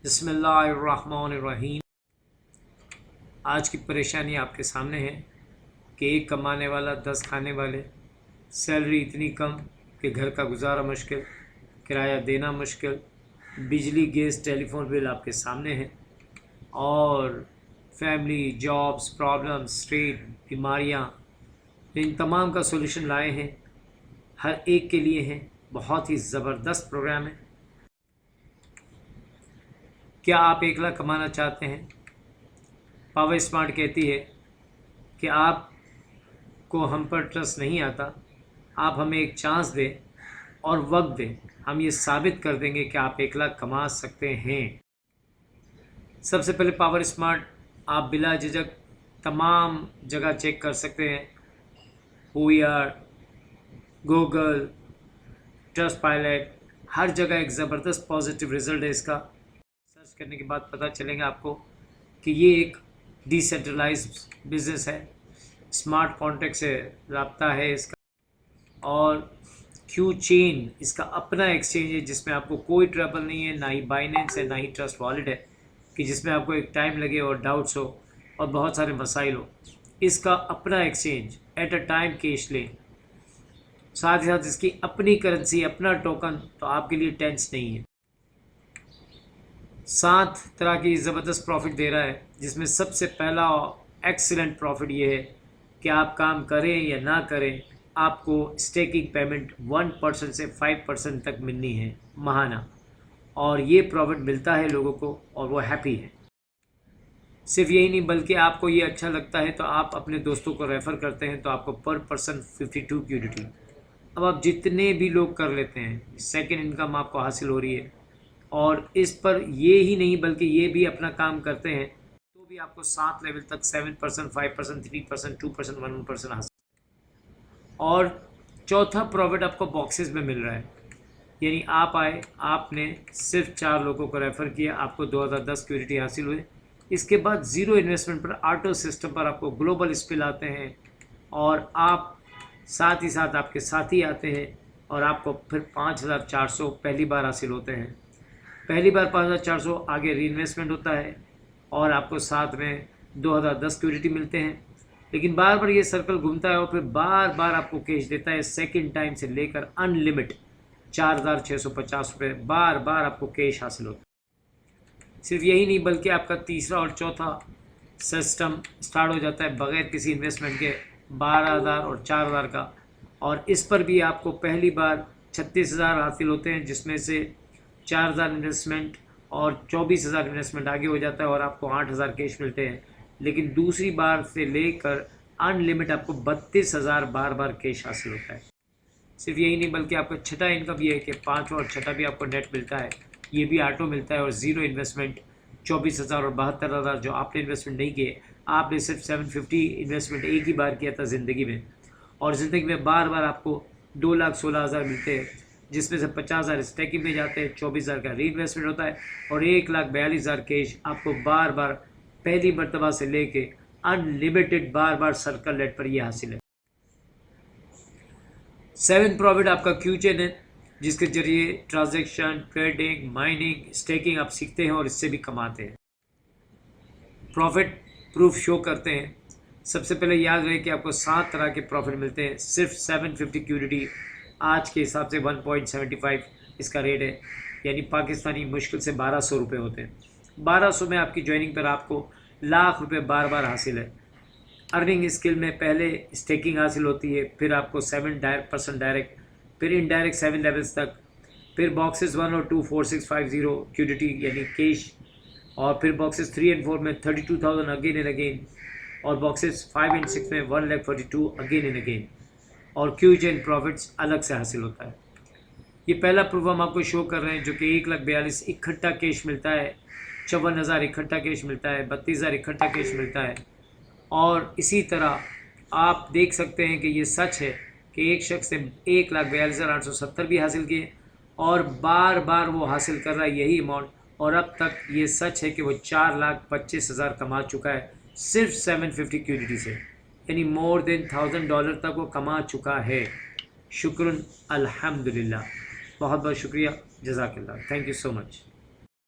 बिस्मिल्लाहिर्रहमानिर्रहीम। आज की परेशानी आपके सामने है कि एक कमाने वाला 10 खाने वाले, सैलरी इतनी कम कि घर का गुजारा मुश्किल, किराया देना मुश्किल, बिजली गैस टेलीफोन बिल आपके सामने है और फैमिली जॉब्स प्रॉब्लम्स स्ट्रेट बीमारियाँ, इन तमाम का सोल्यूशन लाए हैं। हर एक के लिए है, बहुत ही ज़बरदस्त प्रोग्राम है। क्या आप 1 लाख कमाना चाहते हैं? पावर स्मार्ट कहती है कि आपको हम पर ट्रस्ट नहीं आता, आप हमें एक चांस दें और वक्त दें, हम ये साबित कर देंगे कि आप 1 लाख कमा सकते हैं। सबसे पहले पावर स्मार्ट आप बिला झिझक तमाम जगह चेक कर सकते हैं। हुआर, गूगल, ट्रस्ट पायलट, हर जगह एक ज़बरदस्त पॉजिटिव रिज़ल्ट है इसका। सर्च करने के बाद पता चलेगा आपको कि ये एक डिसेंट्रलाइज्ड बिज़नेस है, स्मार्ट कॉन्ट्रैक्ट से रब्ता है इसका, और क्यू चेन इसका अपना एक्सचेंज है जिसमें आपको कोई ट्रबल नहीं है, ना ही बाइनेंस है, ना ही ट्रस्ट वॉलेट है कि जिसमें आपको एक टाइम लगे और डाउट्स हो और बहुत सारे मसाइल हो। इसका अपना exchange at a time cash ले, साथ ही साथ इसकी अपनी करेंसी, अपना टोकन, तो आपके लिए टेंस नहीं है। 7 तरह की ज़बरदस्त प्रॉफिट दे रहा है, जिसमें सबसे पहला एक्सीलेंट प्रॉफिट ये है कि आप काम करें या ना करें, आपको स्टेकिंग पेमेंट 1% से 5% तक मिलनी है माहाना, और ये प्रॉफिट मिलता है लोगों को और वो हैप्पी है। सिर्फ यही नहीं बल्कि आपको ये अच्छा लगता है तो आप अपने दोस्तों को रेफ़र करते हैं तो आपको पर पर्सन 52 क्यूडिटी। अब आप जितने भी लोग कर लेते हैं, सेकेंड इनकम आपको हासिल हो रही है, और इस पर ये ही नहीं बल्कि ये भी अपना काम करते हैं तो भी आपको 7 लेवल तक 7%, 5%, 3%, 2%, 1% हासिल। और चौथा प्रॉफिट आपको बॉक्सेस में मिल रहा है, यानी आप आए, आपने सिर्फ 4 लोगों को रेफ़र किया, आपको 2010 सिक्योरिटी हासिल हुए। इसके बाद ज़ीरो इन्वेस्टमेंट पर ऑटो सिस्टम पर आपको ग्लोबल स्पिल आते हैं, और आप साथ ही साथ आपके साथी आते हैं और आपको फिर 5400 पहली बार हासिल होते हैं। पहली बार 5400 आगे री इन्वेस्टमेंट होता है और आपको साथ में 2010 सिक्योरिटी मिलते हैं, लेकिन बार बार ये सर्कल घूमता है और फिर बार बार आपको कैश देता है। सेकंड टाइम से लेकर अनलिमिट 4650 रुपये बार बार आपको कैश हासिल होता है। सिर्फ यही नहीं बल्कि आपका तीसरा और चौथा सिस्टम स्टार्ट हो जाता है बग़ैर किसी इन्वेस्टमेंट के, 12,000 और 4,000 का, और इस पर भी आपको पहली बार 36,000 हासिल होते हैं, जिसमें से 4,000 इन्वेस्टमेंट और 24,000 इन्वेस्टमेंट आगे हो जाता है और आपको 8,000 कैश मिलते हैं। लेकिन दूसरी बार से लेकर अनलिमिट आपको 32,000 बार बार कैश हासिल होता है। सिर्फ यही नहीं बल्कि आपका छठा इनकम ये है कि 5वां और छठा भी आपको नेट मिलता है, ये भी ऑटो मिलता है, और ज़ीरो इन्वेस्टमेंट 24,000 और 72,000 जो आपने इन्वेस्टमेंट नहीं किए, आपने सिर्फ 750 इन्वेस्टमेंट एक ही बार किया था ज़िंदगी में, और ज़िंदगी में बार बार आपको 2,16,000 मिलते हैं, जिसमें से 50,000 स्टैकिंग में जाते हैं, 24,000 का री इन्वेस्टमेंट होता है, और 1,42,000 कैश आपको बार बार पहली मरतबा से लेके अनलिमिटेड बार बार सर्कल रेट पर यह हासिल है। 7th प्रॉफिट आपका क्यू चेन है, जिसके जरिए ट्रांजैक्शन, ट्रेडिंग, माइनिंग, स्टेकिंग आप सीखते हैं और इससे भी कमाते हैं। प्रॉफिट प्रूफ शो करते हैं। सबसे पहले याद रहे कि आपको 7 तरह के प्रॉफिट मिलते हैं। सिर्फ 750 क्यूडिटी आज के हिसाब से 1.75 इसका रेट है, यानी पाकिस्तानी मुश्किल से 1200 रुपये होते हैं। 1200 में आपकी ज्वाइनिंग पर आपको लाख रुपये बार बार हासिल है। अर्निंग स्किल में पहले स्टेकिंग हासिल होती है, फिर आपको 7% डायरेक्ट, फिर इनडायरेक्ट 7 लेवल्स तक, फिर बॉक्सेस 1 और 2 4650 क्यूडिटी यानी कैश, और फिर बॉक्सेस 3 और 4 में 32,000 अगेन एंड अगेन, और बॉक्सेस 5 और 6 में 1,42,000 अगेन एंड अगेन, और क्यू चेन प्रॉफिट्स अलग से हासिल होता है। ये पहला प्रूफ हम आपको शो कर रहे हैं, जो कि 1,42,000 इकट्ठा कैश मिलता है, 54,000 इकट्ठा कैश मिलता है, 32,000 इकट्ठा कैश मिलता है। और इसी तरह आप देख सकते हैं कि ये सच है कि एक शख्स ने 1,42,870 भी हासिल किए और बार बार वो हासिल कर रहा है यही अमाउंट, और अब तक ये सच है कि वो 4,25,000 कमा चुका है सिर्फ 750 क्यूडिटी से, यानी मोर देन $1,000 तक वो कमा चुका है। शुक्रन अल्हम्दुलिल्लाह, बहुत बहुत शुक्रिया, जज़ाकल्लाह, थैंक यू सो मच।